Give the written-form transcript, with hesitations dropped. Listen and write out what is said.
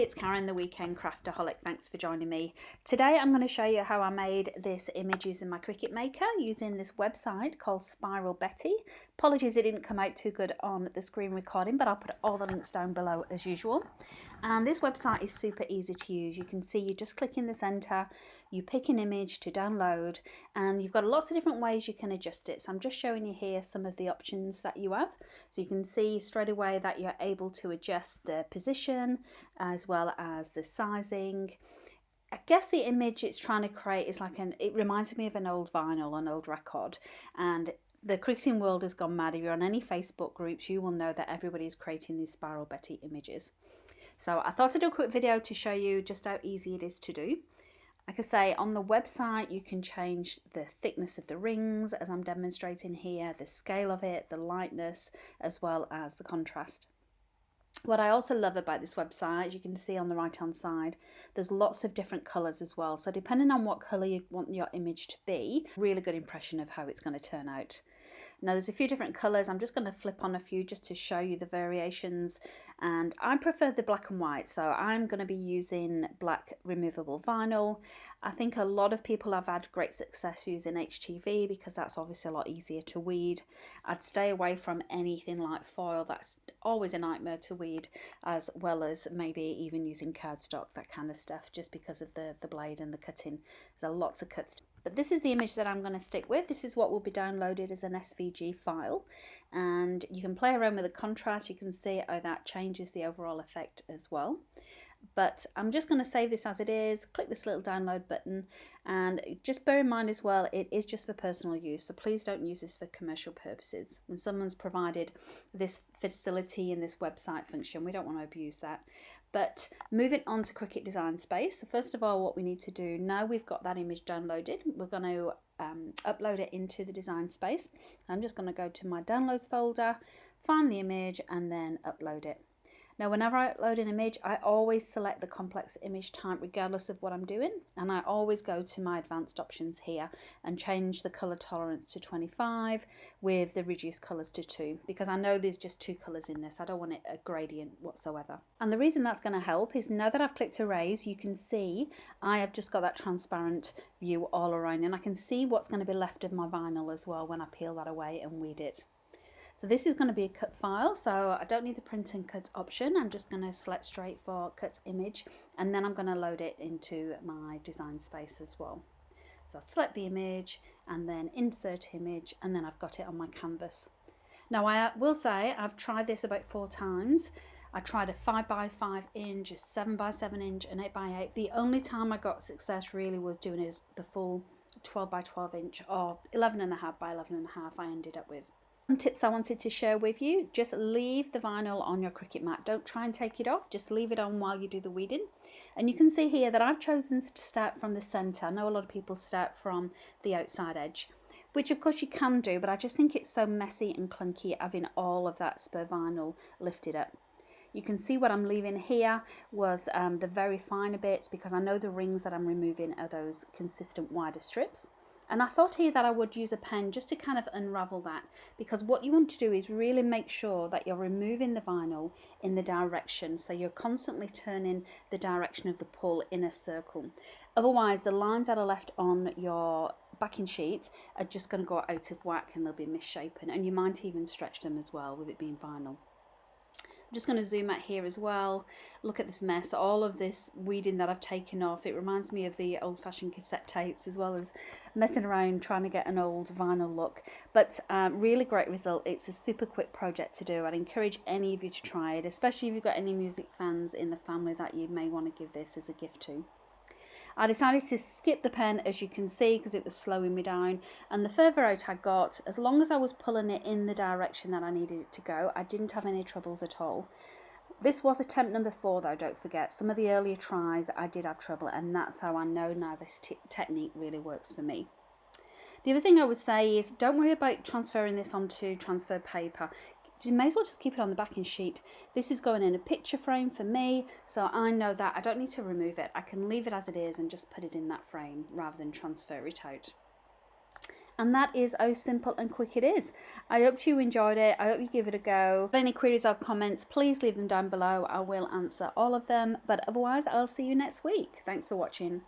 it's Karen, the Weekend Craftaholic. Thanks for joining me. Today I'm going to show you how I made this image using my Cricut Maker using this website called Spiral Betty. Apologies it didn't come out too good on the screen recording, but I'll put all the links down below as usual. And this website is super easy to use. You can see you just click in the center, you pick an image to download, and you've got lots of different ways you can adjust it. So I'm just showing you here some of the options that you have. So you can see straight away that you're able to adjust the position as well as the sizing. I guess the image it's trying to create is like it reminds me of an old vinyl, an old record, and the Cricketing world has gone mad. If you're on any Facebook groups, you will know that everybody's creating these Spiral Betty images. So I thought I'd do a quick video to show you just how easy it is to do. Like I say, on the website you can change the thickness of the rings as I'm demonstrating here, the scale of it, the lightness, as well as the contrast. What I also love about this website, you can see on the right hand side, there's lots of different colours as well. So depending on what colour you want your image to be, really good impression of how it's going to turn out. Now there's a few different colours. I'm just going to flip on a few just to show you the variations, and I prefer the black and white, so I'm going to be using black removable vinyl. I think a lot of people have had great success using HTV because that's obviously a lot easier to weed. I'd stay away from anything like foil, that's always a nightmare to weed, as well as maybe even using cardstock, that kind of stuff, just because of the blade and the cutting. There's lots of cuts. But this is the image that I'm going to stick with. This is what will be downloaded as an SVG file, and you can play around with the contrast. You can see how that changes the overall effect as well. But I'm just going to save this as it is, click this little download button, and just bear in mind as well, it is just for personal use, so please don't use this for commercial purposes. When someone's provided this facility in this website function, we don't want to abuse that. But moving on to Cricut Design Space, so first of all what we need to do, now we've got that image downloaded, we're going to upload it into the Design Space. I'm just going to go to my downloads folder, find the image, and then upload it. Now whenever I upload an image, I always select the complex image type regardless of what I'm doing, and I always go to my advanced options here and change the color tolerance to 25 with the reduced colors to 2, because I know there's just 2 colors in this. I don't want it a gradient whatsoever. And the reason that's going to help is now that I've clicked erase, you can see I have just got that transparent view all around, and I can see what's going to be left of my vinyl as well when I peel that away and weed it. So this is going to be a cut file, so I don't need the print and cut option. I'm just going to select straight for cut image, and then I'm going to load it into my Design Space as well. So I'll select the image and then insert image, and then I've got it on my canvas. Now I will say I've tried this about 4 times. I tried a 5x5 inch, a 7x7 inch, an 8x8. The only time I got success really was doing the full 12x12 inch or 11.5x11.5 I ended up with. Some tips I wanted to share with you: just leave the vinyl on your Cricut mat. Don't try and take it off, just leave it on while you do the weeding. And you can see here that I've chosen to start from the center. I know a lot of people start from the outside edge, which of course you can do, but I just think it's so messy and clunky having all of that spur vinyl lifted up. You can see what I'm leaving here was the very finer bits, because I know the rings that I'm removing are those consistent wider strips. And I thought here that I would use a pen just to kind of unravel that, because what you want to do is really make sure that you're removing the vinyl in the direction, so you're constantly turning the direction of the pull in a circle. Otherwise the lines that are left on your backing sheet are just going to go out of whack and they'll be misshapen, and you might even stretch them as well with it being vinyl. I'm just going to zoom out here as well. Look at this mess, all of this weeding that I've taken off. It reminds me of the old-fashioned cassette tapes, as well as messing around trying to get an old vinyl look. But really great result. It's a super quick project to do. I'd encourage any of you to try it, especially if you've got any music fans in the family that you may want to give this as a gift to. I decided to skip the pen, as you can see, because it was slowing me down, and the further out I got, as long as I was pulling it in the direction that I needed it to go, I didn't have any troubles at all. This was attempt number 4 though, don't forget. Some of the earlier tries I did have trouble, and that's how I know now this technique really works for me. The other thing I would say is don't worry about transferring this onto transfer paper. You may as well just keep it on the backing sheet. This is going in a picture frame for me, so I know that I don't need to remove it. I can leave it as it is and just put it in that frame rather than transfer it out. And that is how simple and quick it is. I hope you enjoyed it. I hope you give it a go. If any queries or comments, please leave them down below. I will answer all of them. But otherwise, I'll see you next week. Thanks for watching.